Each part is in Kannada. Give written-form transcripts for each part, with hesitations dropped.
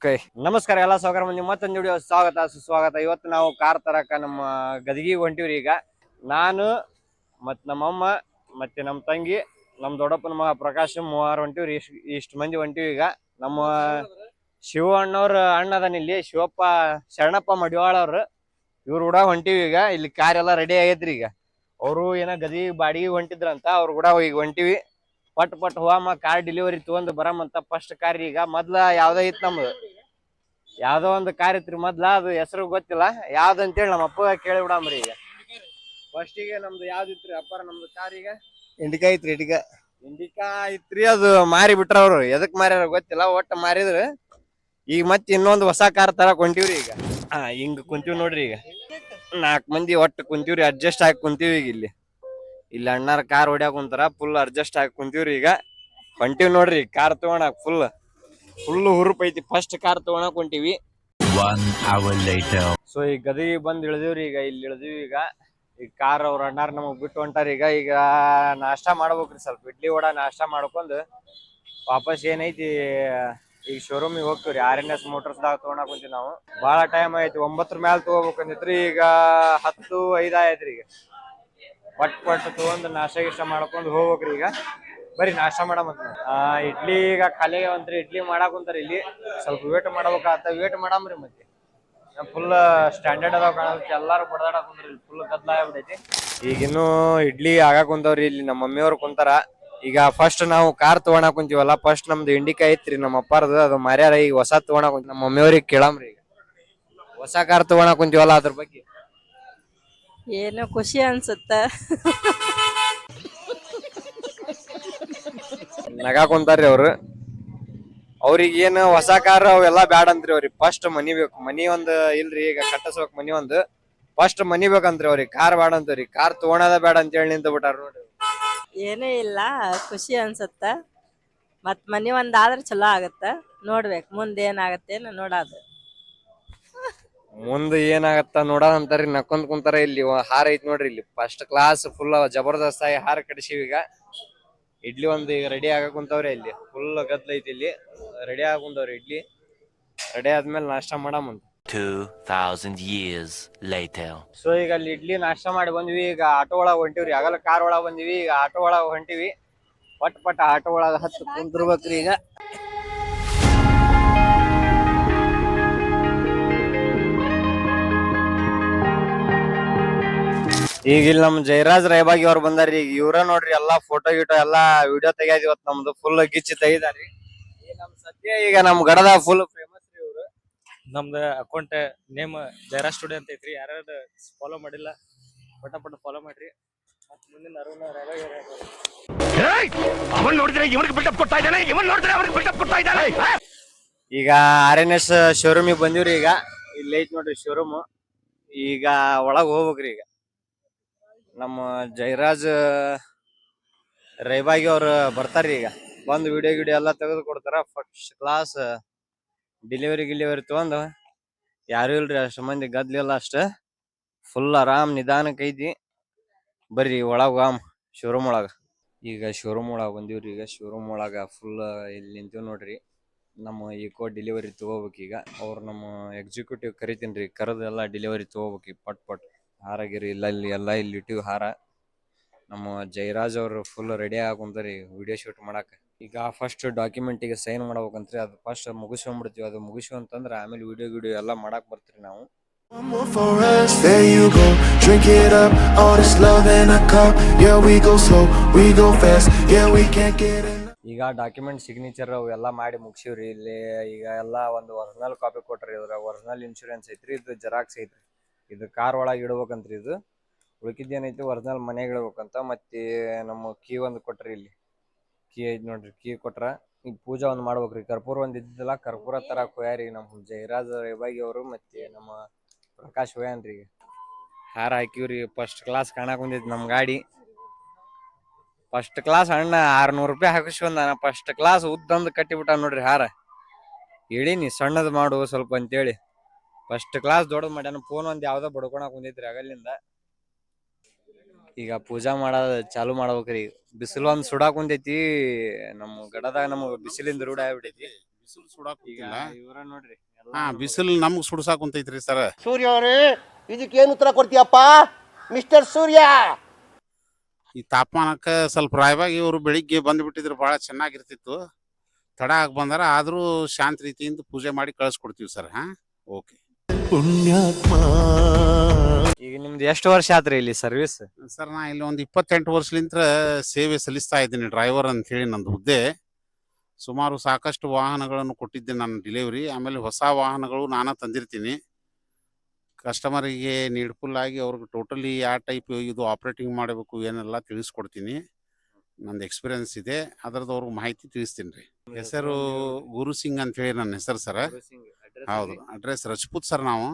ಓಕೆ, ನಮಸ್ಕಾರ ಎಲ್ಲ ಸಹಕಾರ ಮಂದಿ, ಮತ್ತೊಂದು ವಿಡಿಯೋ ಸ್ವಾಗತ ಸುಸ್ವಾಗತ. ಇವತ್ತು ನಾವು ಕಾರ್ ತರಕ ನಮ್ಮ ಗದಗಿಗೆ ಹೊಂಟಿವ್ರಿ. ಈಗ ನಾನು ಮತ್ತು ನಮ್ಮಮ್ಮ ಮತ್ತೆ ನಮ್ಮ ತಂಗಿ, ನಮ್ಮ ದೊಡ್ಡಪ್ಪನ ಮಗ ಪ್ರಕಾಶ್ ಮೂವರು ಹೊಂಟಿವ್ರಿ. ಇಷ್ಟು ಮಂದಿ ಹೊಂಟಿವಿ. ಈಗ ನಮ್ಮ ಶಿವಣ್ಣವ್ರ ಅಣ್ಣ ಅದಾನ ಇಲ್ಲಿ, ಶಿವಪ್ಪ ಶರಣಪ್ಪ ಮಡಿವಾಳ ಅವ್ರು, ಇವ್ರು ಕೂಡ ಹೊಂಟಿವಿ. ಈಗ ಇಲ್ಲಿ ಕಾರ್ ಎಲ್ಲ ರೆಡಿ ಆಗೈತ್ರಿ. ಈಗ ಅವರು ಏನೋ ಗದಗಿ ಬಾಡಿಗೆ ಹೊಂಟಿದ್ರಂತ, ಅವ್ರು ಕೂಡ ಈಗ ಹೊಂಟಿವಿ. ಪಟ್ ಹೋಮ ಕಾರ್ ಡೆಲಿವರಿ ತಗೊಂಡು ಬರಮಂತ. ಫಸ್ಟ್ ಕಾರ್ ಈಗ ಮೊದ್ಲ ಯಾವ್ದೋ ಇತ್ತು, ನಮ್ದು ಯಾವ್ದೋ ಒಂದು ಕಾರ್ ಇತ್ರಿ ಮೊದ್ಲ, ಅದು ಹೆಸರು ಗೊತ್ತಿಲ್ಲ ಯಾವ್ದಂತೇಳಿ ನಮ್ಮ ಅಪ್ಪ ಕೇಳಿ ಬಿಡಮ್ರಿ. ಈಗ ಫಸ್ಟಿಗೆ ನಮ್ದು ಯಾವ್ದಿತ್ರಿ ಅಪ್ಪಾರ, ನಮ್ದು ಕಾರ್ ಈಗ ಇಂಡಿಕಾ ಐತ್ರಿ. ಇಂಡಿಕಾ ಐತ್ರಿ. ಅದು ಮಾರಿ ಬಿಟ್ರ ಅವ್ರು, ಎದಕ್ ಮಾರ್ಯಾರ ಗೊತ್ತಿಲ್ಲ, ಒಟ್ಟು ಮಾರಿದ್ರ. ಈಗ ಮತ್ತೆ ಇನ್ನೊಂದು ಹೊಸ ಕಾರ್ ತರಕ್ ಹೊಂಟಿವ್ರಿ. ಈಗ ಹಿಂಗ್ ಕುಂತೀವಿ ನೋಡ್ರಿ. ಈಗ 4 ಮಂದಿ ಒಟ್ಟು ಕುಂತೀವ್ರಿ, ಅಡ್ಜಸ್ಟ್ ಆಗಿ ಕುಂತೀವಿ. ಈಗ ಇಲ್ಲಿ ಅಣ್ಣಾರ ಕಾರ್ ಹೊಡ್ಯಾಕ ಕುಂತಾರ, ಫುಲ್ ಅಡ್ಜಸ್ಟ್ ಆಗಿ ಕುಂತೀವ್ರಿ. ಈಗ ಹೊಂಟಿವಿ ನೋಡ್ರಿ ಕಾರ್ ತಗೋಣಕ್. ಫುಲ್ ಹುರುಪ್ ಐತಿ. ಫಸ್ಟ್ ಕಾರ್ ತಗೋಣಕ್ ಹೊಂಟಿವಿ. 1 hour later. ಸೊ ಈಗ ಗದಗಿ ಬಂದ್ ಇಳಿದಿವ್ರಿ. ಈಗ ಇಲ್ಲಿ ಇಳಿದಿವಿ. ಈಗ ಕಾರ್ ಅವ್ರ ಅಣ್ಣಾರ ನಮಗ್ ಬಿಟ್ಟು ಹೊಂಟಾರ. ಈಗ ನಾಷ್ಟಾ ಮಾಡ್ಬೇಕ್ರಿ, ಸ್ವಲ್ಪ ಇಡ್ಲಿ ವಡಾ ನಾಷ್ಟಾ ಮಾಡ್ಕೊಂಡ್ ವಾಪಸ್ ಏನೈತಿ ಈಗ ಶೋರೂಮಿಗೆ ಹೋಗ್ತೀವ್ರಿ. RNS ಮೋಟರ್ಸ್ ದಾಗ ತಗೋಣಕ್ ಕುಂತೀವಿ ನಾವು. ಬಾಳ ಟೈಮ್ ಐತಿ, 9 ಮ್ಯಾಲ ತಗೋಬೇಕಂದಿತ್ರಿ. ಈಗ 10:05 ಆಯ್ತ್ರಿ. ಈಗ ಪಟ್ ತಗೊಂಡ್ ನಾಷ್ಟಾ ಗಿಷ್ಟ ಮಾಡ್ಕೊಂಡ್ ಹೋಗ್ಬೇಕ್ರಿ. ಈಗ ಬರೀ ನಾಷ್ಟಾ ಮಾಡಮಂತ. ಇಡ್ಲಿ ಈಗ ಖಾಲಿ ಅಂತ್ರಿ, ಇಡ್ಲಿ ಮಾಡಾಕ್ ಕುಂತಾರ. ಇಲ್ಲಿ ಸ್ವಲ್ಪ ವೇಟ್ ಮಾಡ್ಬೇಕಾಗತ್ತ, ವೇಟ್ ಮಾಡಮ್ರಿ. ಮತ್ತೆ ಫುಲ್ ಸ್ಟ್ಯಾಂಡರ್ಡ್ ಅದಾವ ಕಾಣತ್ತೆ, ಎಲ್ಲಾರು ಬಡದಾಡಕ್ ಕುಂದ್ರಿ. ಫುಲ್ ಗದ್ಲ ಆಗ್ಬಿಟ್ಟೈತಿ. ಈಗಿನ್ನೂ ಇಡ್ಲಿ ಆಗಾಕ್ ಕುಂತಾವ್ರಿ. ಇಲ್ಲಿ ನಮ್ಮ ಮಮ್ಮಿಯವ್ರು ಕುಂತಾರ. ಈಗ ಫಸ್ಟ್ ನಾವು ಕಾರ್ ತಗೋಣಕ್ ಕುಂತೀವಲ್ಲ, ಫಸ್ಟ್ ನಮ್ದು ಇಂಡಿಕಾ ಐತ್ರಿ ನಮ್ಮ ಅಪ್ಪಾರ್ದು, ಅದು ಮಾರ್ಯಾರ. ಈಗ ಹೊಸ ತಗೋಣಕ್ ಕುಂತೀವಿ. ನಮ್ಮ ಮಮ್ಮಿಯವ್ರಿಗೆ ಕೇಳಮ್ರಿ. ಈಗ ಹೊಸ ಕಾರ್ ತಗೋಣಕ್ ಕುಂತೀವಲ್ಲ, ಅದ್ರ ಬಗ್ಗೆ ಏನೋ ಖುಷಿ ಅನ್ಸುತ್ತ. ನಗಾ ಕುಂತಾರ್ರಿ ಅವ್ರಿಗೆ ಏನು ಹೊಸ ಕಾರ್ ಅವೆಲ್ಲಾ ಬ್ಯಾಡ ಅಂತ್ರಿ. ಅವ್ರಿಗೆ ಫಸ್ಟ್ ಮನಿ ಬೇಕು. ಮನಿ ಒಂದ್ ಇಲ್ರಿ, ಈಗ ಕಟ್ಟಸ್ಬೇಕ್ ಮನಿ ಒಂದು. ಫಸ್ಟ್ ಮನಿ ಬೇಕಂತ್ರಿ ಅವ್ರಿಗೆ, ಕಾರ್ ಬ್ಯಾಡ ಅಂತವ್ರಿ. ಕಾರ್ ತಗೋಣದ ಬ್ಯಾಡ ಅಂತ ಹೇಳಿ ನಿಂತ ಬಿಟ್ಟಾರ ನೋಡ್ರಿ. ಏನೂ ಇಲ್ಲ, ಖುಷಿ ಅನ್ಸುತ್ತ. ಮತ್ ಮನಿ ಒಂದಾದ್ರೆ ಚಲೋ ಆಗತ್ತ. ನೋಡ್ಬೇಕು ಮುಂದೆ ಏನಾಗತ್ತೇನು ನೋಡೋದು. ಮುಂದ್ ಏನಾಗತ್ತ ನೋಡೋದಂತಾರಿ. ನಕ್ಕೊಂಡ್ ಕುಂತಾರ. ಇಲ್ಲಿ ಹಾರ ಐತ್ ನೋಡ್ರಿ. ಇಲ್ಲಿ ಫಸ್ಟ್ ಕ್ಲಾಸ್ ಫುಲ್ ಜಬರ್ದಸ್ತ್ ಆಗಿ ಹಾರ ಕಡಿಸಿವಿ. ಈಗ ಇಡ್ಲಿ ಒಂದ್ ಈಗ ರೆಡಿ ಆಗಕ್ ಕುಂತಾವ್ರಿ. ಇಲ್ಲಿ ಫುಲ್ ಗದ್ಲ ಐತಿ. ಇಲ್ಲಿ ರೆಡಿ ಆಗ ಕುಂತಾವ್ರಿ. ಇಡ್ಲಿ ರೆಡಿ ಆದ್ಮೇಲೆ ನಾಷ್ಟಾ ಮಾಡಮಂತ. 2000 years later. ಸೊ ಈಗ ಅಲ್ಲಿ ಇಡ್ಲಿ ನಾಷ್ಟಾ ಮಾಡಿ ಬಂದ್ವಿ. ಈಗ ಆಟೋ ಒಳಗ್ ಹೊಂಟಿವ್ರಿ. ಆಗಲ್ಲ ಕಾರ್ ಒಳಗ್ ಬಂದಿವಿ, ಈಗ ಆಟೋ ಒಳಗ್ ಹೊಂಟಿವಿ. ಪಟ್ ಆಟೋ ಒಳಗ ಹತ್ತು ಕುಂತಿರ್ಬೇಕ್ರಿ. ಈಗ ಈಗ ಇಲ್ಲಿ ನಮ್ ಜಯರಾಜ್ ರಾಯಬಾಗಿ ಅವ್ರು ಬಂದಾರ್ರಿ. ಈಗ ಇವ್ರ ನೋಡ್ರಿ ಎಲ್ಲಾ ಫೋಟೋ ಗೀಟೋ ಎಲ್ಲಾ ವಿಡಿಯೋ ತೆಗ್ಯಾದ. ಇವತ್ ನಮ್ದು ಫುಲ್ ಗಿಚ್ಚಿ ತೆಗಿದಾರ್ರಿ. ನಮ್ ಸದ್ಯ ಈಗ ನಮ್ ಗಡದ ಫುಲ್ ಫೇಮಸ್ ರೀ ಇವ್ರು. ನಮ್ದು ಅಕೌಂಟ್ ನೇಮ್ ಜಯರಾಜ್ ಸ್ಟುಡಿಯೋ ಅಂತ ಐತ್ರಿ. ಯಾರ್ಯಾರು ಫಾಲೋ ಮಾಡಿಲ್ಲ ಪಟ ಫಾಲೋ ಮಾಡ್ರಿ. ಮತ್ ಮುಂದಿನ ಅರುಣ ಅವನ್ ನೋಡಿದ್ರೆ ಇವನಿಗೆ ಬಿಲ್ಡಪ್ ಕೊಡ್ತಾ ಇದ್ದಾನೆ, ಇವನ್ ನೋಡಿದ್ರೆ ಅವ್ರಿಗೆ ಬಿಲ್ಡಪ್ ಕೊಡ್ತಾ ಇದ್ದಾನೆ. ಈಗ RNS ಶೋರೂಮಿಗೆ ಬಂದಿವ್ರಿ. ಈಗ ಇಲ್ಲಿ ಐತ್ ನೋಡ್ರಿ ಶೋರೂಮ್. ಈಗ ಒಳಗ್ ಹೋಗ್ಬೇಕ್ರಿ. ಈಗ ನಮ್ಮ ಜಯರಾಜ್ ರೈಬಾಗಿ ಅವ್ರು ಬರ್ತಾರ್ರಿ. ಈಗ ಬಂದು ವಿಡಿಯೋ ಎಲ್ಲಾ ತೆಗೆದು ಕೊಡ್ತಾರ. ಫಸ್ಟ್ ಕ್ಲಾಸ್ ಡೆಲಿವರಿ ತಗೊಂಡು, ಯಾರು ಇಲ್ರಿ ಅಷ್ಟು ಮಂದಿ, ಗದ್ಲಿಲ್ಲ ಅಷ್ಟ. ಫುಲ್ ಆರಾಮ್ ನಿಧಾನಕ್ಕೆ ಐತಿ. ಬರ್ರಿ ಒಳಗ ಶೋರೂಮ್ ಒಳಗ. ಈಗ ಶೋರೂಮ್ ಒಳಗ ಬಂದಿವ್ರಿ. ಈಗ ಶೋರೂಮ್ ಒಳಗ ಫುಲ್ ಇಲ್ಲಿ ನಿಂತೀವ್ ನೋಡ್ರಿ. ನಮ್ಮ ಈಕೋ ಡೆಲಿವರಿ ತಗೋಬೇಕು. ಈಗ ಅವ್ರು ನಮ್ಮ ಎಕ್ಸಿಕ್ಯೂಟಿವ್ ಕರಿತೀನ್ರಿ, ಕರೆದು ಎಲ್ಲಾ ಡೆಲಿವರಿ ತಗೋಬೇಕು. ಪಟ್ ಹಾರಾಗಿರಿ ಇಲ್ಲಿ ಇಟ್ಟಿವ್ ಹಾರ. ನಮ್ಮ ಜಯರಾಜ್ ಅವ್ರು ಫುಲ್ ರೆಡಿ ಆಗುಂತಾರಿ ವಿಡಿಯೋ ಶೂಟ್ ಮಾಡಾಕ. ಈಗ ಫಸ್ಟ್ ಡಾಕ್ಯುಮೆಂಟ್ ಗೆ ಸೈನ್ ಮಾಡ್ಬೇಕಂತ್ರಿ. ಅದು ಫಸ್ಟ್ ಮುಗಿಸ್ಕೊಂಡ್ಬಿಡ್ತೀವಿ. ಅದು ಮುಗಿಸ್ಕೊಂತಂದ್ರ ಆಮೇಲೆ ವಿಡಿಯೋ ಎಲ್ಲಾ ಮಾಡಾಕ್ ಬರ್ತೀರಿ ನಾವು. One more for us, there you go. Drink it up, all this love in a cup. Yeah, we go slow, we go fast. Yeah, we can't get enough. ಈಗ ಡಾಕ್ಯುಮೆಂಟ್ ಸಿಗ್ನೇಚರ್ ಅವೆಲ್ಲ ಮಾಡಿ ಮುಗಿಸಿವ್ರಿ. ಇಲ್ಲಿ ಈಗ ಎಲ್ಲಾ ಒಂದು ಒರಿಜಿನಲ್ ಕಾಪಿ ಕೊಟ್ರಿ. ಇದ್ರ ಒರಿಜಿನಲ್ ಇನ್ಶೂರೆನ್ಸ್ ಐತ್ರಿ, ಇದು ಜೆರಾಕ್ಸ್ ಐತ್ರಿ. ಇದು ಕಾರ್ ಒಳಗೆ ಇಡ್ಬೇಕಂತ್ರಿ. ಇದು ಉಳ್ಕಿದ್ದೇನೈತಿ ಒರಿಜಿನಲ್ ಮನೆಗೆ ಇಡ್ಬೇಕಂತ. ಮತ್ತೆ ನಮ್ಮ ಕೀ ಒಂದು ಕೊಟ್ರಿ. ಇಲ್ಲಿ ಕೀ ಐತಿ ನೋಡ್ರಿ, ಕೀ ಕೊಟ್ರ. ಈಗ ಪೂಜಾ ಒಂದ್ ಮಾಡ್ಬೇಕ್ರಿ. ಕರ್ಪೂರ ಒಂದ್ ಇದ್ದಿದ್ದಿಲ್ಲ, ಕರ್ಪೂರ ತರ ಕೊಯ್ಯಾರಿ ನಮ್ಮ ಜಯರಾಜ್ ರೇಬಾಗಿ ಅವರು. ಮತ್ತೆ ನಮ್ಮ ಪ್ರಕಾಶ್ ಹೋಯನ್ರಿ. ಈಗ ಹಾರ ಹಾಕಿವ್ರಿ. ಫಸ್ಟ್ ಕ್ಲಾಸ್ ಕಾಣಾಕ್ ಬಂದೈತಿ ನಮ್ ಗಾಡಿ. ಫಸ್ಟ್ ಕ್ಲಾಸ್ ಅಣ್ಣ 600 ರೂಪಾಯಿ ಹಾಕಿಸ್ಕೊಂಡ ಫಸ್ಟ್ ಕ್ಲಾಸ್ ಉದ್ದಂದು ಕಟ್ಟಿಬಿಟ್ಟ ನೋಡ್ರಿ ಹಾರ. ಹೇಳಿನಿ ಸಣ್ಣದ್ ಮಾಡು ಸ್ವಲ್ಪ ಅಂತೇಳಿ. ಫಸ್ಟ್ ಕ್ಲಾಸ್ ದೊಡ್ಡದ್ ಮಾಡ್ಯಾನ. ಫೋನ್ ಒಂದ್ ಯಾವ್ದೋ ಬಡ್ಕೊಳಕ್ ಬಂದೈತ್ರಿ ಆಗಲಿಂದ. ಈಗ ಪೂಜಾ ಮಾಡೋದ್ ಚಾಲು ಮಾಡ್ಬೇಕ್ರಿ. ಬಿಸಿಲು ಒಂದ್ ಸುಡಾಕ್ ಕುಂತೈತಿ. ನಮ್ ಗಡದಾಗ ನಮಗ್ ಬಿಸಿಲಿಂದ ರೂಢ ಆಗ್ಬಿಟ್ಟೈತಿ. ಬಿಸಿಲು ಸುಡಾಕ್ ಈಗ ಗೊತ್ತಿಲ್ಲ. ಇವ್ರ ನೋಡ್ರಿ ಹಾ ಬಿಸಿಲು ನಮ್ಗೆ ಸುಡ್ಸಾಕ್ ಕುಂತೈತ್ರಿ ಸರ್. ಸೂರ್ಯ ಅವರೇ ಇದಕ್ಕೇನು ಉತ್ತರ ಕೊಡ್ತೀಯಪ್ಪ ಮಿಸ್ಟರ್ ಸೂರ್ಯ? ಈ ತಾಪಮಾನಕ್ಕೆ ಸ್ವಲ್ಪ ರಾಯವಾಗಿ ಇವರು ಬೆಳಿಗ್ಗೆ ಬಂದ್ಬಿಟ್ಟಿದ್ರೆ ಭಾಳ ಚೆನ್ನಾಗಿರ್ತಿತ್ತು. ತಡ ಆಗಿ ಬಂದಾರ, ಆದರೂ ಶಾಂತ ರೀತಿಯಿಂದ ಪೂಜೆ ಮಾಡಿ ಕಳಿಸ್ಕೊಡ್ತೀವಿ ಸರ್. ಹಾ ಓಕೆ. ಪುಣ್ಯಾತ್ಮ ಈಗ ನಿಮ್ದು ಎಷ್ಟು ವರ್ಷ ಆತ್ರಿ ಇಲ್ಲಿ ಸರ್ವಿಸ್? ಸರ್ ನಾ ಇಲ್ಲಿ ಒಂದು 28 ವರ್ಷಲಿಂತ್ರ ಸೇವೆ ಸಲ್ಲಿಸ್ತಾ ಇದ್ದೀನಿ, ಡ್ರೈವರ್ ಅಂತ ಹೇಳಿ ನಂದು ಹುದ್ದೆ. ಸುಮಾರು ಸಾಕಷ್ಟು ವಾಹನಗಳನ್ನು ಕೊಟ್ಟಿದ್ದೆ ನಾನು ಡೆಲಿವರಿ. ಆಮೇಲೆ ಹೊಸ ವಾಹನಗಳು ನಾನು ತಂದಿರ್ತೀನಿ. ಕಸ್ಟಮರಿಗೆ ನೀಡ್ಫುಲ್ ಆಗಿ ಅವ್ರಿಗೆ ಟೋಟಲಿ ಯಾವ ಟೈಪ್ ಇದು ಆಪ್ರೇಟಿಂಗ್ ಮಾಡಬೇಕು ಏನೆಲ್ಲ ತಿಳಿಸ್ಕೊಡ್ತೀನಿ. ನಂದು ಎಕ್ಸ್ಪೀರಿಯನ್ಸ್ ಇದೆ, ಅದರದ್ದು ಅವ್ರಿಗೆ ಮಾಹಿತಿ ತಿಳಿಸ್ತೀನಿ ರೀ. ಹೆಸರು ಗುರು ಸಿಂಗ್ ಅಂತ ಹೇಳಿ ನನ್ನ ಹೆಸರು ಸರ್. ಹೌದು, ಅಡ್ರೆಸ್ ರಜಪೂತ್ ಸರ್. ನಾವು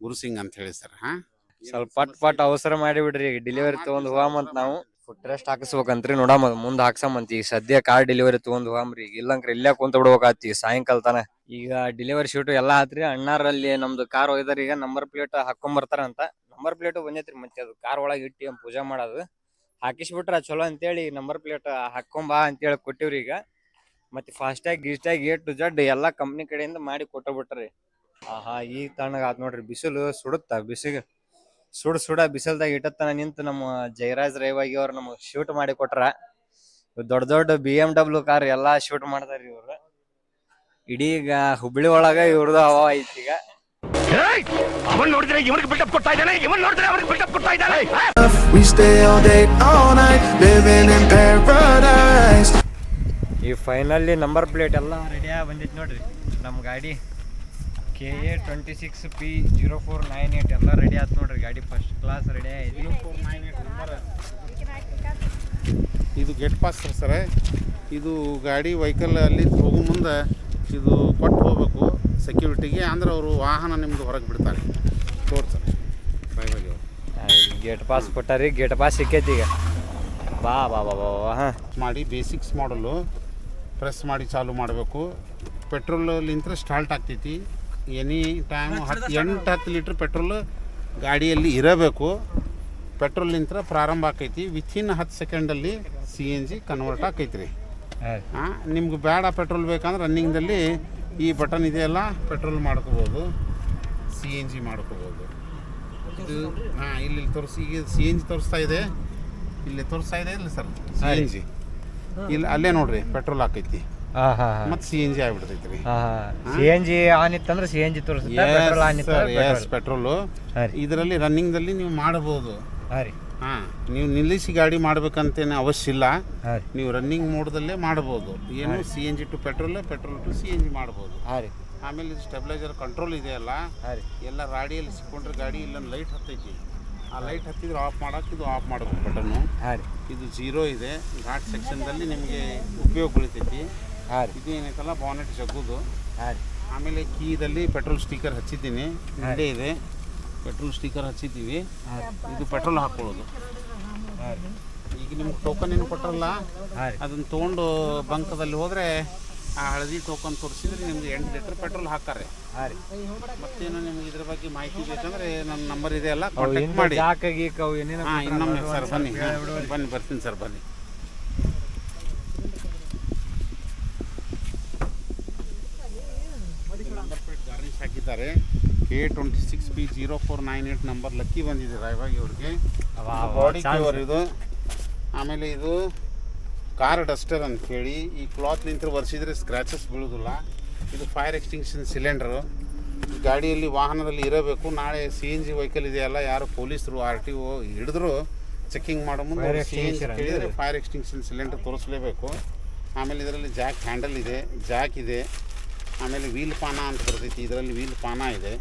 ಗುರು ಸಿಂಗ್ ಅಂತ ಹೇಳಿ ಸರ್. ಹಾ ಸ್ವಲ್ಪ ಪಟ್ ಅವಸರ ಮಾಡಿಬಿಡ್ರಿ, ಈಗ ಡೆಲಿವರಿ ತಗೊಂಡ್ ಹೋಗಮಂತ ನಾವು ಫುಟ್ ರೆಸ್ಟ್ ಹಾಕಿಸ್ಬೇಕಂತ್ರಿ. ನೋಡಮ್ಮ ಮುಂದ್ ಹಾಕ್ಸಮಂತ. ಈಗ ಸದ್ಯ ಕಾರ್ ಡೆಲಿವರಿ ತಗೊಂಡ್ ಹೋಗಮ್ರಿ. ಈಗ ಇಲ್ಲಂಕ್ರ ಇಲ್ಲೇ ಕುಂತ ಬಿಡ್ಬೇಕಾತಿ ಸಾಯಂಕಾಲ ತನ. ಈಗ ಡೆಲಿವರಿ ಶೂಟ್ ಎಲ್ಲಾ ಆತ್ರಿ. ಅಣ್ಣಾರಲ್ಲಿ ನಮ್ದು ಕಾರ್ ಒಯ್ದಾರ, ಈಗ ನಂಬರ್ ಪ್ಲೇಟ್ ಹಾಕೊಂಡ್ ಬರ್ತಾರಂತ. ನಂಬರ್ ಪ್ಲೇಟ್ ಬಂದೈತ್ರಿ, ಮತ್ತೆ ಅದು ಕಾರ್ ಒಳಗೆ ಇಟ್ಟು ಪೂಜೆ ಮಾಡೋದು ಹಾಕಿಸ್ಬಿಟ್ರ ಚಲೋ ಅಂತೇಳಿ ನಂಬರ್ ಪ್ಲೇಟ್ ಹಾಕೊಂಬಾ ಅಂತೇಳಿ ಕೊಟ್ಟಿವ್ರಿ. ಈಗ ಮತ್ತೆ ಫಾಸ್ಟ್ಯಾಗ್ ಗೀಸ್ಟ್ಯಾಗ್ A to Z ಎಲ್ಲಾ ಕಂಪ್ನಿ ಕಡೆಯಿಂದ ಮಾಡಿ ಕೊಟ್ಟಬಿಟ್ರಿ. ಆಹಾ ಈಗ ತಣ್ಣಗ ಆತ್ ನೋಡ್ರಿ. ಬಿಸಿಲು ಸುಡುತ್ತಾ, ಬಿಸಿಗೆ ಸುಡ ಬಿಸಿಲ್ದಾಗ ಇಟ್ಟತನ ನಿಂತು ನಮ್ಮ ಜಯರಾಜ್ ರೇವಾಗಿ ಅವ್ರು ನಮಗ್ ಶೂಟ್ ಮಾಡಿ ಕೊಟ್ರ. ದೊಡ್ಡ ದೊಡ್ಡ BMW ಕಾರ್ ಎಲ್ಲಾ ಶೂಟ್ ಮಾಡ್ತಾರ್ರಿ ಇವ್ರು. ಇಡೀ ಈಗ ಹುಬ್ಳಿ ಒಳಗ ಇವ್ರದ್ದು ಹವಾ ಐತಿ ಈಗ. ಅವನ್ ನೋಡಿದ್ರೆ ಇವನಿಗೆ ಬಿಲ್ಡಪ್ ಕೊಡ್ತಾ ಇದ್ದಾನೆ, ಇವನ್ ನೋಡಿದ್ರೆ ಅವ್ರಿಗೆ ಬಿಲ್ಡಪ್ ಕೊಡ್ತಾ ಇದ್ದಾನೆ. We stay all day all night living in paradise. ಈ ಫೈನಲಿ ನಂಬರ್ ಪ್ಲೇಟ್ ಎಲ್ಲ ರೆಡಿಯಾಗಿ ಬಂದಿತ್ತು ನೋಡ್ರಿ. ನಮ್ಮ ಗಾಡಿ KA 26P0498 ಎಲ್ಲ ರೆಡಿ ಆಯ್ತು ನೋಡ್ರಿ. ಗಾಡಿ ಫಸ್ಟ್ ಕ್ಲಾಸ್ ರೆಡಿ ಆಯ್ತು. ಇದು ಗೇಟ್ ಪಾಸ್ ಸರ್. ಇದು ಗಾಡಿ ವೆಹಿಕಲ್ ಅಲ್ಲಿ ಹೋಗೋ ಮುಂದೆ ಇದು ಕೊಟ್ಟು ಹೋಗ್ಬೇಕು ಸೆಕ್ಯೂರಿಟಿಗೆ, ಅಂದ್ರೆ ಅವರು ವಾಹನ ನಿಮ್ದು ಹೊರಗೆ ಬಿಡ್ತಾರೆ. ತೋರ್ಸರ್ ಡ್ರೈವರ್ಗೆ ಅವರು ಗೇಟ್ ಪಾಸ್ ಕೊಟ್ಟಾರಿ. ಗೇಟ್ ಪಾಸ್ ಸಿಕ್ಕೈತಿ ಈಗ. ಬಾ ಬಾ ಬಾ ಬಾ ಹಾಂ ಮಾಡಿ ಬೇಸಿಕ್ಸ್ ಮಾಡಲು ಪ್ರೆಸ್ ಮಾಡಿ ಚಾಲು ಮಾಡಬೇಕು. ಪೆಟ್ರೋಲಿಂತ್ರ ಸ್ಟಾರ್ಟ್ ಆಗ್ತೈತಿ. ಎನಿ ಟೈಮ್ 8-10 ಲೀಟ್ರ್ ಪೆಟ್ರೋಲ್ ಗಾಡಿಯಲ್ಲಿ ಇರಬೇಕು. ಪೆಟ್ರೋಲಿಂತ್ರ ಪ್ರಾರಂಭ ಆಕೈತಿ. ವಿತಿನ್ 10 ಸೆಕೆಂಡಲ್ಲಿ CNG ಕನ್ವರ್ಟ್ ಆಕೈತಿ ರೀ. ಹಾಂ ನಿಮ್ಗೆ ಬೇಡ ಪೆಟ್ರೋಲ್ ಬೇಕಂದ್ರೆ ರನ್ನಿಂಗ್ದಲ್ಲಿ ಈ ಬಟನ್ ಇದೆಯಲ್ಲ, ಪೆಟ್ರೋಲ್ ಮಾಡ್ಕೋಬೋದು, CNG ಮಾಡ್ಕೋಬೋದು. ಇದು ಹಾಂ ಇಲ್ಲಿ ತೋರಿಸಿ. ಈಗ CNG ತೋರಿಸ್ತಾ ಇದೆ, ಇಲ್ಲಿ ತೋರಿಸ್ತಾ ಇದೆ ಇಲ್ಲ ಸರ್ CNG. ಇಲ್ಲಿ ಅಲ್ಲೇ ನೋಡ್ರಿ ಪೆಟ್ರೋಲ್ ಹಾಕೈತಿ ಮತ್ತೆ CNG ಆಗ್ಬಿಡ್ತೈತಿ ರೀ. CNG ಆನ್ ಇತ್ತಂದ್ರೆ CNG ತೋರಿಸುತ್ತೆ, ಪೆಟ್ರೋಲ್ ಆನ್ ಇತ್ತು ಪೆಟ್ರೋಲು. ಇದರಲ್ಲಿ ರನ್ನಿಂಗ್ದಲ್ಲಿ ನೀವು ಮಾಡಬಹುದು. ಹಾಂ ರೀ. ಹಾಂ ನೀವು ನಿಲ್ಲಿಸಿ ಗಾಡಿ ಮಾಡ್ಬೇಕಂತೇನೆ ಅವಶ್ಯ ಇಲ್ಲ. ನೀವು ರನ್ನಿಂಗ್ ಮೋಡ್ದಲ್ಲೇ ಮಾಡ್ಬೋದು. ಏನು CNG to petrol, petrol to CNG ಮಾಡ್ಬೋದು. ಆಮೇಲೆ ಇದು ಸ್ಟೆಬಿಲೈಸರ್ ಕಂಟ್ರೋಲ್ ಇದೆಯಲ್ಲ, ಎಲ್ಲ ರಾಡಿಯಲ್ಲಿ ಸಿಕ್ಕೊಂಡ್ರೆ ಗಾಡಿ ಇಲ್ಲೊಂದು ಲೈಟ್ ಹತ್ತೈತಿ. ಆ ಲೈಟ್ ಹತ್ತಿದ್ರೆ ಆಫ್ ಮಾಡೋಕೆ ಇದು ಆಫ್ ಮಾಡಬೇಕು ಬಟನ್ನು. ಇದು 0 ಇದೆ. ಘಾಟ್ ಸೆಕ್ಷನ್ದಲ್ಲಿ ನಿಮಗೆ ಉಪಯೋಗ ಬೀಳ್ತೈತಿ. ಇದು ಏನೈತಲ್ಲ ಬಾನೆಟ್ ಜಗ್ಗುದು. ಆಮೇಲೆ ಕೀದಲ್ಲಿ ಪೆಟ್ರೋಲ್ ಸ್ಟಿಕ್ಕರ್ ಹಚ್ಚಿದ್ದೀನಿ, ಇಲ್ಲೇ ಇದೆ ಪೆಟ್ರೋಲ್ ಸ್ಟಿಕ್ಕರ್ ಹಚ್ಚಿದ್ದೀವಿ. ಇದು ಪೆಟ್ರೋಲ್ ಹಾಕ್ಕೊಳ್ಳೋದು. ಈಗ ನಿಮ್ಗೆ ಟೋಕನ್ ಏನು ಕೊಟ್ಟರಲ್ಲ, ಅದನ್ನು ತೊಗೊಂಡು ಬಂಕದಲ್ಲಿ ಹೋದರೆ ಆ ಹಳದಿ ಟೋಕನ್ ತೋರಿಸಿದ್ರೆ ನಿಮ್ಗೆ 8 ಲೀಟ್ರ್ ಪೆಟ್ರೋಲ್ ಹಾಕ್ತಾರೆ. ಮತ್ತೇನು ನಿಮ್ಗೆ ಇದ್ರ ಬಗ್ಗೆ ಮಾಹಿತಿ ಬೇಕಂದ್ರೆ ನನ್ನ ನಂಬರ್ ಇದೆಯಲ್ಲ, ಕಾಂಟ್ಯಾಕ್ಟ್ ಮಾಡಿ. ಹಾಂ ಇನ್ನೊಮ್ಮೆ ಸರ್ ಬನ್ನಿ, ಬನ್ನಿ ಬರ್ತೀನಿ ಸರ್ ಬನ್ನಿ. ನಂಬರ್ ಪ್ಲೇಟ್ ಗಾರ್ನಿಶ್ ಹಾಕಿದ್ದಾರೆ. KA 26P0498 ನಂಬರ್ ಲಕ್ಕಿ ಬಂದಿದೆ ರಾಯವಾಗಿ ಅವ್ರಿಗೆ. ಬಾಡಿ ಕವರ್ ಇದು. ಆಮೇಲೆ ಇದು ಕಾರ್ ಡಸ್ಟರ್ ಅಂತ ಹೇಳಿ, ಈ ಕ್ಲಾತ್ ನಿಂತು ಒರೆಸಿದ್ರೆ ಸ್ಕ್ರ್ಯಾಚಸ್ ಬೀಳೋದಿಲ್ಲ. ಇದು ಫೈರ್ ಎಕ್ಸ್ಟಿಂಕ್ಷನ್ ಸಿಲಿಂಡರು. ಗಾಡಿಯಲ್ಲಿ ವಾಹನದಲ್ಲಿ ಇರಬೇಕು. ನಾಳೆ CNG ವೆಹಿಕಲ್ ಇದೆಯಲ್ಲ, ಯಾರು ಪೊಲೀಸರು RTO ಹಿಡಿದ್ರು ಚೆಕ್ಕಿಂಗ್ ಮಾಡೋ ಮುಂದೆ ಕೇಳಿದರೆ ಫೈರ್ ಎಕ್ಸ್ಟಿಂಕ್ಷನ್ ಸಿಲಿಂಡರ್ ತೋರಿಸಲೇಬೇಕು. ಆಮೇಲೆ ಇದರಲ್ಲಿ ಜಾಕ್ ಹ್ಯಾಂಡಲ್ ಇದೆ, ಜಾಕ್ ಇದೆ. ಆಮೇಲೆ ವೀಲ್ ಪಾನ ಅಂತ ಬರ್ತೈತಿ, ಇದರಲ್ಲಿ ವೀಲ್ ಪಾನ ಇದೆ.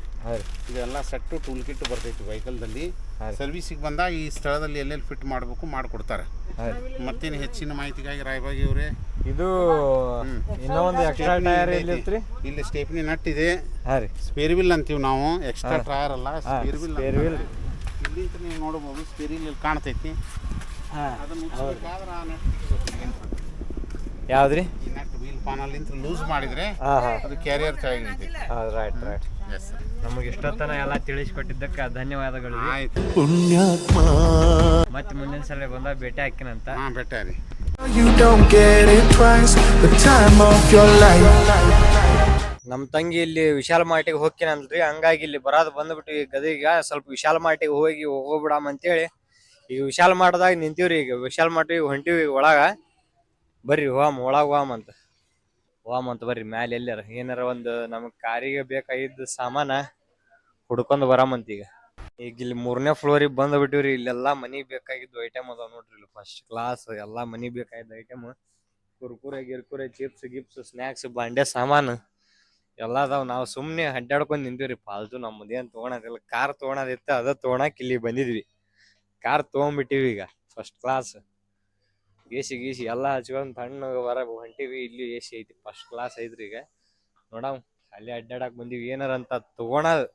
ಇದೆಲ್ಲ ಸೆಟ್ಟು ಟೂಲ್ ಕಿಟ್ ಬರ್ತೈತಿ ವೆಹಿಕಲ್ದಲ್ಲಿ. ಸರ್ವಿಸಿಗೆ ಬಂದಾಗ ಈ ಸ್ಥಳದಲ್ಲಿ ಎಲ್ಲೆಲ್ಲಿ ಫಿಟ್ ಮಾಡಬೇಕು ಮಾಡಿಕೊಡ್ತಾರೆ. ಮತ್ತೇನು ಹೆಚ್ಚಿನ ಮಾಹಿತಿಗಾಗಿ ರಾಯಬಾಗಿ ಅವರೇ, ಇದು ಇನ್ನೂ ಒಂದು ಎಕ್ಸ್ಟ್ರಾ ಟೈರ್ ಇಲ್ಲಿ ಸ್ಟೇಪ್ನಿ ನಟ್ ಇದೆ. ಸ್ಪೇರ್ ವೀಲ್ ಅಂತೀವಿ ನಾವು, ಎಕ್ಸ್ಟ್ರಾ ಟೈರ್ ಅಲ್ಲ, ಸ್ಪೇರ್ ವೀಲ್. ಇಲ್ಲಿಂದ ನೀವು ನೋಡ್ಬೋದು ಸ್ಪೇರ್ ವೀಲ್ ಇಲ್ಲಿ ಕಾಣ್ತೈತಿ. ಅದನ್ನು ಮುಚ್ಚಬೇಕಾದ್ರೆ ಆ ನಟ್ ಯಾವ್ದ್ರಿ? ಈ ನಟ್ ವೀಲ್ ಪಾನಲ್ಲಿಂದ ಲೂಸ್ ಮಾಡಿದ್ರೆ ಅದು ಕ್ಯಾರಿಯರ್ ಕೆಳಗೆ ನಿಲ್ತೈತಿ. Right right. Yes sir. ನಮಗೆ ಇಷ್ಟೊತ್ತನ ಎಲ್ಲ ತಿಳಿಸ್ಕೊಟ್ಟಿದ್ದಕ್ಕೆ ಧನ್ಯವಾದಗಳು. ಆಯ್ತು. ಪುಣ್ಯಾತ್ಮ ಮತ್ತೆ ಮುಂದಿನ ಸಲ ಬಂದಾಗ ಭೇಟಿ ಹಾಕಿನಂತ. ಹಾಂ ಬೆಟ್ಟ ರೀ. You don't get it twice, the time of your life. ನಮ್ಮ ತಂಗಿ ಇಲ್ಲಿ ವಿಶಾಲ ಮಾರ್ಟಿಗೆ ಹೋಗ್ತೀನಂದ್ರಿ, ಹಂಗಾಗಿ ಇಲ್ಲಿ ಬರೋದು ಬಂದ್ಬಿಟ್ಟು ಈ ಗದಗ ಸ್ವಲ್ಪ ವಿಶಾಲ ಮಾರ್ಟಿಗೆ ಹೋಗ್ಬಿಡಾಮ ಅಂತೇಳಿ ಈಗ ವಿಶಾಲ ಮಾರ್ಟ್ದಾಗ ನಿಂತೀವ್ರಿ. ಈಗ ವಿಶಾಲ ಮಾರ್ಟಿಗೆ ಹೊಂಟಿವಿ ಒಳಗ. ಬರ್ರಿ ಒಳಗ್ ಹೋಮಂತ ಬರ್ರಿ. ಮ್ಯಾಲೆ ಎಲ್ಲಾರ ಏನಾರ ಒಂದು ನಮಗ್ ಕಾರಿಗೆ ಬೇಕಾಗಿದ್ದ ಸಾಮಾನ ಹುಡ್ಕೊಂಡ್ ಬರಾಮಂತ. ಈಗ ಇಲ್ಲಿ 3ನೇ ಫ್ಲೋರಿಗೆ ಬಂದ್ಬಿಟ್ಟಿವ್ರಿ. ಇಲ್ಲೆಲ್ಲಾ ಮನಿಗ್ ಬೇಕಾಗಿದ್ದು ಐಟಮ್ ಅದಾವ ನೋಡ್ರಿ. ಇಲ್ಲಿ ಫಸ್ಟ್ ಕ್ಲಾಸ್ ಎಲ್ಲಾ ಮನಿಗ್ ಬೇಕಾಗಿದ್ದ ಐಟಮ್, ಕುರ್ಕುರೆ ಚಿಪ್ಸ್ ಗಿಪ್ಸ್ ಸ್ನಾಕ್ಸ್ ಬಾಂಡೆ ಸಾಮಾನು ಎಲ್ಲ ಅದಾವ. ನಾವು ಸುಮ್ನೆ ಅಡ್ಡಾಡ್ಕೊಂಡ್ ನಿಂತೀವ್ರಿ. ಫಾಲ್ತು ನಮ್ಮದೇನ್ ತಗೊಳದಿಲ್ಲ. ಕಾರ್ ತಗೊಳದಿತ್ತು, ಅದ ತಗೊಳಕ್ ಇಲ್ಲಿ ಬಂದಿದ್ವಿ. ಕಾರ್ ತಗೊಂಡ್ಬಿಟ್ಟಿವಿ ಈಗ ಫಸ್ಟ್ ಕ್ಲಾಸ್. ಎಸಿ ಗೀಸಿ ಎಲ್ಲಾ ಹಚ್ಕೊಂಡ್ ತಣ್ಣ ಹೊಂಟಿವಿ. ಇಲ್ಲಿ ಎಸಿ ಐತಿ, ಫಸ್ಟ್ ಕ್ಲಾಸ್ ಐತ್ರಿ. ಈಗ ನೋಡಮ್ ಅಲ್ಲಿ ಅಡ್ಡಾಡಕ್ ಬಂದಿವಿ. ಏನಾರ ಅಂತ ತಗೊಳದ್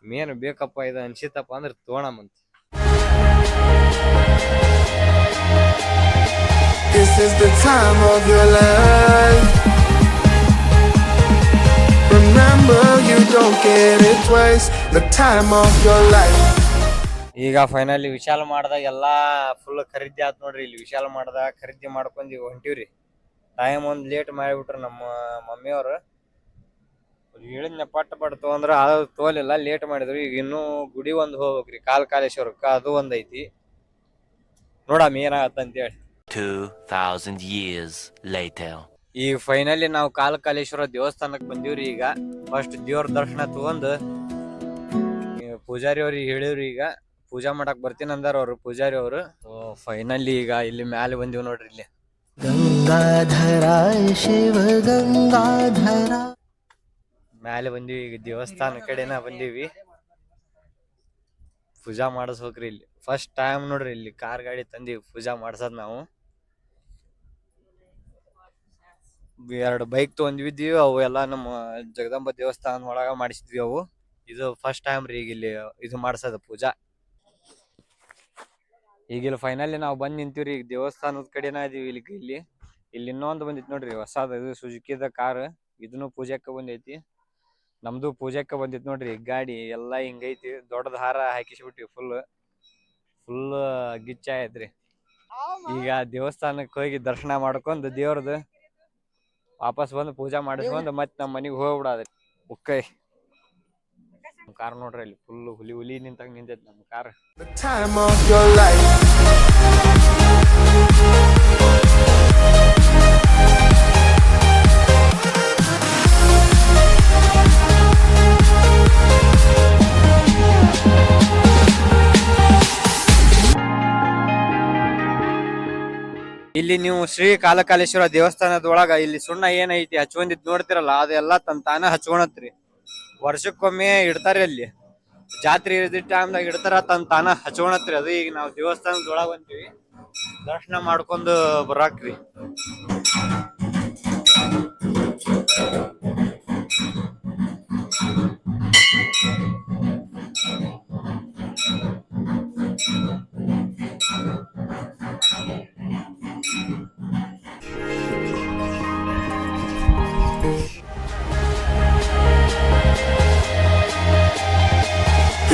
ಮೇನ್ ಬೇಕಪ್ಪ ಇದು ಅನ್ಸಿತಪ್ಪ ಅಂದ್ರೆ ತಗೊಳಮಂತ. This is the time of your life. Remember, you don't get it twice, the time of your life. ಈಗ ಫೈನಲಿ ವಿಶಾಲ ಮಾಡ್ದಾಗ ಎಲ್ಲಾ ಫುಲ್ ಖರೀದಿ ಆತ್ ನೋಡ್ರಿ. ಇಲ್ಲಿ ವಿಶಾಲ ಮಾಡ್ದಾಗ ಖರೀದಿ ಮಾಡ್ಕೊಂಡ್ ಈಗ ಹೊಂಟಿವ್ರಿ. ಟೈಮ್ ಒಂದ್ ಲೇಟ್ ಮಾಡಿಬಿಟ್ರು ನಮ್ಮ ಮಮ್ಮಿಯವ್ರು. ಹೇಳಿದ್ನ ಪಟ್ಟ ತಗೊಂಡ್ರ ಅದು ತೋಲಿಲ್ಲ, ಲೇಟ್ ಮಾಡಿದ್ರು. ಈಗ ಇನ್ನೂ ಗುಡಿ ಒಂದ್ ಹೋಗ್ಬೇಕ್ರಿ, ಕಾಲೇಶ್ವರಕ್ಕ. ಅದು ಒಂದ್ ಐತಿ, ನೋಡಮ್ ಏನಾಗತ್ತ ಅಂತೇಳಿ. 2000 years later. ಈಗ ಫೈನಲಿ ನಾವು ಕಾಲೇಶ್ವರ ದೇವಸ್ಥಾನಕ್ ಬಂದಿವ್ರಿ. ಈಗ ಫಸ್ಟ್ ದೇವ್ರ ದರ್ಶನ ತಗೊಂಡ್ ಪೂಜಾರಿ ಅವ್ರಿಗೆ ಹೇಳಿವ್ರಿ. ಈಗ ಪೂಜಾ ಮಾಡಕ್ ಬರ್ತೀನಿ ಅಂದಾರ ಅವ್ರು, ಪೂಜಾರಿ ಅವ್ರು. ಫೈನಲಿ ಈಗ ಇಲ್ಲಿ ಮ್ಯಾಲೆ ಬಂದಿವ್ ನೋಡ್ರಿ. ಇಲ್ಲಿ ಗಂಗಾಧರ ಶಿವ ಗಂಗಾಧರ ಮ್ಯಾಲೆ ಬಂದಿವಿ. ಈಗ ದೇವಸ್ಥಾನ ಕಡೆನ ಬಂದಿವಿ. ಪೂಜಾ ಮಾಡಿಸ್ಬೇಕ್ರಿ. ಇಲ್ಲಿ ಫಸ್ಟ್ ಟೈಮ್ ನೋಡ್ರಿ ಇಲ್ಲಿ ಕಾರ್ ಗಾಡಿ ತಂದಿವಿ ಪೂಜಾ ಮಾಡ್ಸದ್. ನಾವು 2 ಬೈಕ್ ತಗೊಂಡ್ವಿದ್ವಿ. ಅವು ಎಲ್ಲಾ ನಮ್ಮ ಜಗದಂಬ ದೇವಸ್ಥಾನ ಒಳಗ ಮಾಡಿಸಿದ್ವಿ ಅವು. ಇದು ಫಸ್ಟ್ ಟೈಮ್ ರೀ ಈಗ ಇಲ್ಲಿ ಇದು ಮಾಡ್ಸದ ಪೂಜಾ. ಈಗ ಇಲ್ಲಿ ಫೈನಲಿ ನಾವು ಬಂದ್ ನಿಂತೀವ್ರಿ. ಈಗ ದೇವಸ್ಥಾನದ ಕಡೆನ ಇದೀವಿ. ಇಲ್ಲಿ ಇನ್ನೊಂದು ಬಂದಿತ್ತು ನೋಡ್ರಿ ಹೊಸದ, ಇದು ಸುಜುಕಿದ ಕಾರ್. ಇದನ್ನು ಪೂಜಾಕ್ಕ ಬಂದೈತಿ. ನಮ್ದು ಪೂಜಾಕ್ಕ ಬಂದಿತ್ತು ನೋಡ್ರಿ. ಗಾಡಿ ಎಲ್ಲಾ ಹಿಂಗೈತಿ. ದೊಡ್ಡದ ಹಾರ ಹಾಕಿಸ್ಬಿಟ್ಟಿವಿ. ಫುಲ್ ಗಿಚ್ಚ ಐತ್ರಿ. ಈಗ ದೇವಸ್ಥಾನಕ್ಕೆ ಹೋಗಿ ದರ್ಶನ ಮಾಡ್ಕೊಂಡ್ ದೇವ್ರದ್ದು ವಾಪಸ್ ಬಂದು ಪೂಜಾ ಮಾಡಿಸ್ಕೊಂಡ್ ಮತ್ ನಮ್ಮ ಮನಿಗ್ ಹೋಗ್ಬಿಡಾದ್ರಿ. ಉಕ್ಕೈ ಕಾರ್ ನೋಡ್ರಿ. ಅಲ್ಲಿ ಫುಲ್ ಹುಲಿ ನಿಂತಂಗ ನಿಂತೈತಿ ನಮ್ಮ car. The time of your life. ಇಲ್ಲಿ ನೀವು ಶ್ರೀ ಕಾಲೇಶ್ವರ ದೇವಸ್ಥಾನದೊಳಗ ಇಲ್ಲಿ ಸುಣ್ಣ ಏನೈತಿ ಹಚ್ಕೊಂಡಿದ್ ನೋಡ್ತಿರಲ್ಲ, ಅದೆಲ್ಲ ತಾನ ಹಚ್ಕೊಳತ್ರಿ. ವರ್ಷಕ್ಕೊಮ್ಮೆ ಇಡ್ತಾರಿ. ಅಲ್ಲಿ ಜಾತ್ರೆ ಇದ್ದ ಟೈಮ್ದಾಗ ಇಡ್ತಾರ, ತಾನ ಹಚ್ಕೊಳತ್ರಿ ಅದು. ಈಗ ನಾವು ದೇವಸ್ಥಾನದೊಳಗ ಬಂತೀವಿ, ದರ್ಶನ ಮಾಡ್ಕೊಂಡು ಬರಾಕ್ರಿ.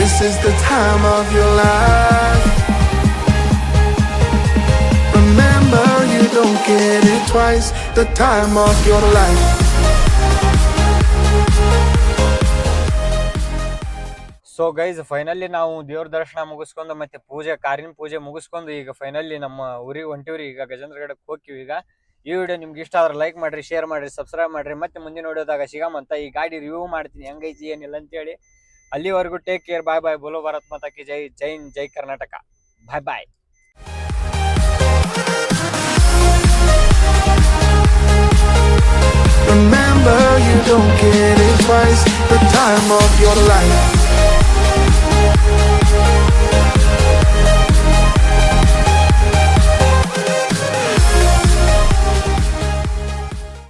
This is the time of your life. Remember, you don't get it twice, the time of your life. So guys finally ನಾವು ದೇವ್ರ ದರ್ಶನ ಮುಗಿಸ್ಕೊಂಡು ಮತ್ತೆ ಕಾರಿನ ಪೂಜೆ ಮುಗಿಸ್ಕೊಂಡು ಈಗ ಫೈನಲಿ ನಮ್ಮ ಊರಿಗೆ ಹೊಂಟಿವ್ರಿ. ಈಗ ಗಜೇಂದ್ರಗಡಕ್ಕೆ ಹೋಗ್ತೀವಿ. ಈಗ ಈ ವಿಡಿಯೋ ನಿಮ್ಗೆ ಇಷ್ಟ ಆದ್ರೆ ಲೈಕ್ ಮಾಡ್ರಿ, ಶೇರ್ ಮಾಡ್ರಿ, ಸಬ್ಸ್ಕ್ರೈಬ್ ಮಾಡ್ರಿ. ಮತ್ತೆ ಮುಂದಿನ ವಿಡಿಯೋದಾಗ ಸಿಗಮಂತ. ಈ ಗಾಡಿ ರಿವ್ಯೂ ಮಾಡ್ತೀನಿ ಹೆಂಗೈತಿ ಏನಿಲ್ಲ ಅಂತೇಳಿ. ಅಲ್ಲಿವರೆಗೂ ಟೇಕ್ ಕೇರ್. ಬಾಯ್ ಬಾಯ್. ಬೋಲೋ ಭಾರತ್ ಮಾತಾ ಕಿ ಜೈ. ಜೈ ಹಿಂದ್, ಜೈ ಕರ್ನಾಟಕ. ಬಾಯ್ ಬಾಯ್. Remember, you don't get it twice, the time of your life.